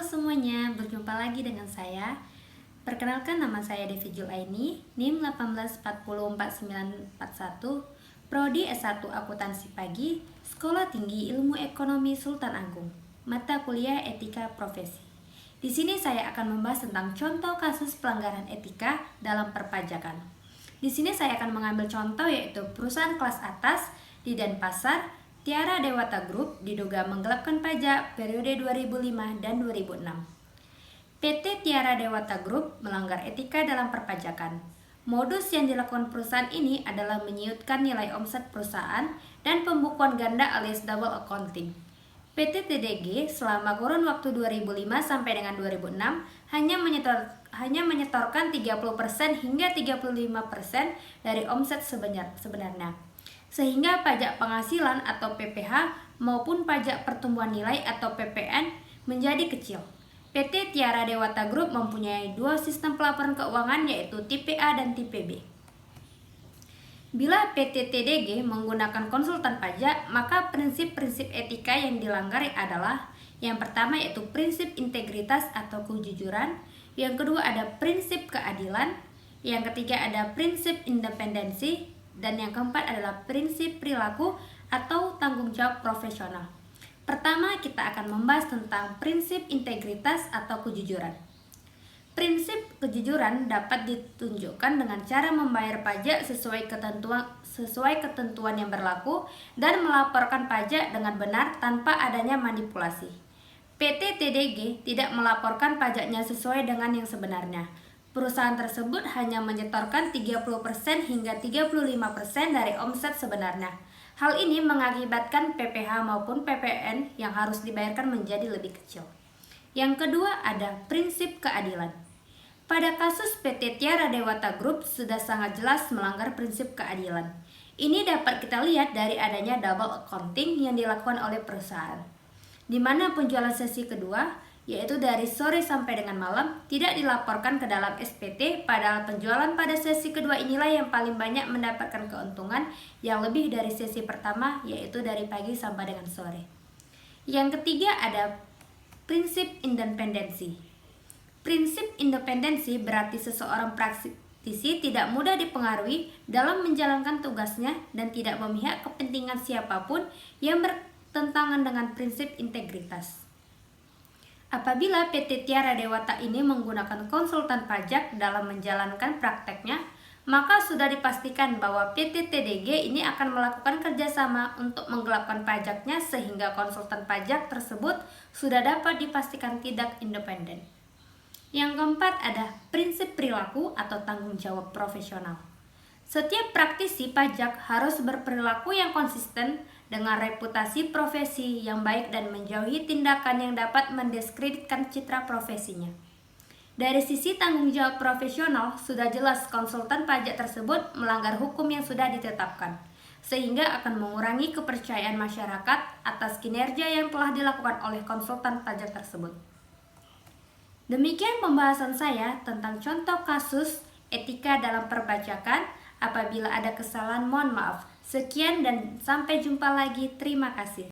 semuanya, berjumpa lagi dengan saya. Perkenalkan, nama saya Devi Julaini, NIM 1840491, Prodi S1 Akuntansi Pagi, Sekolah Tinggi Ilmu Ekonomi Sultan Agung, mata kuliah Etika Profesi. Di sini saya akan membahas tentang contoh kasus pelanggaran etika dalam perpajakan. Di sini saya akan mengambil contoh yaitu perusahaan kelas atas di Denpasar, Tiara Dewata Group diduga menggelapkan pajak periode 2005 dan 2006. PT Tiara Dewata Group melanggar etika dalam perpajakan. Modus yang dilakukan perusahaan ini adalah menyiutkan nilai omset perusahaan dan pembukuan ganda alias double accounting. PT TDG selama kurun waktu 2005 sampai dengan 2006 hanya menyetorkan 30% hingga 35% dari omset sebenarnya. Sehingga pajak penghasilan atau PPH maupun pajak pertumbuhan nilai atau PPN menjadi kecil. PT Tiara Dewata Group mempunyai dua sistem pelaporan keuangan yaitu tipe A dan tipe B. Bila PT TDG menggunakan konsultan pajak, maka prinsip-prinsip etika yang dilanggar adalah yang pertama yaitu prinsip integritas atau kejujuran, yang kedua ada prinsip keadilan, yang ketiga ada prinsip independensi, dan yang keempat adalah prinsip perilaku atau tanggung jawab profesional. Pertama, kita akan membahas tentang prinsip integritas atau kejujuran. Prinsip kejujuran dapat ditunjukkan dengan cara membayar pajak sesuai ketentuan yang berlaku dan melaporkan pajak dengan benar tanpa adanya manipulasi. PT TDG tidak melaporkan pajaknya sesuai dengan yang sebenarnya. Perusahaan tersebut hanya menyetorkan 30% hingga 35% dari omset sebenarnya. Hal ini mengakibatkan PPH maupun PPN yang harus dibayarkan menjadi lebih kecil. Yang kedua ada prinsip keadilan. Pada kasus PT Tiara Dewata Group sudah sangat jelas melanggar prinsip keadilan. Ini dapat kita lihat dari adanya double accounting yang dilakukan oleh perusahaan, di mana penjualan sesi kedua yaitu dari sore sampai dengan malam tidak dilaporkan ke dalam SPT, padahal penjualan pada sesi kedua inilah yang paling banyak mendapatkan keuntungan yang lebih dari sesi pertama yaitu dari pagi sampai dengan sore. Yang ketiga ada prinsip independensi. Prinsip independensi berarti seseorang praktisi tidak mudah dipengaruhi dalam menjalankan tugasnya dan tidak memihak kepentingan siapapun yang bertentangan dengan prinsip integritas. Apabila PT Tiara Dewata ini menggunakan konsultan pajak dalam menjalankan prakteknya, maka sudah dipastikan bahwa PT TDG ini akan melakukan kerjasama untuk menggelapkan pajaknya sehingga konsultan pajak tersebut sudah dapat dipastikan tidak independen. Yang keempat ada prinsip perilaku atau tanggung jawab profesional. Setiap praktisi pajak harus berperilaku yang konsisten dengan reputasi profesi yang baik dan menjauhi tindakan yang dapat mendiskreditkan citra profesinya. Dari sisi tanggung jawab profesional, sudah jelas konsultan pajak tersebut melanggar hukum yang sudah ditetapkan, sehingga akan mengurangi kepercayaan masyarakat atas kinerja yang telah dilakukan oleh konsultan pajak tersebut. Demikian pembahasan saya tentang contoh kasus etika dalam perpajakan. Apabila ada kesalahan, mohon maaf. Sekian dan sampai jumpa lagi. Terima kasih.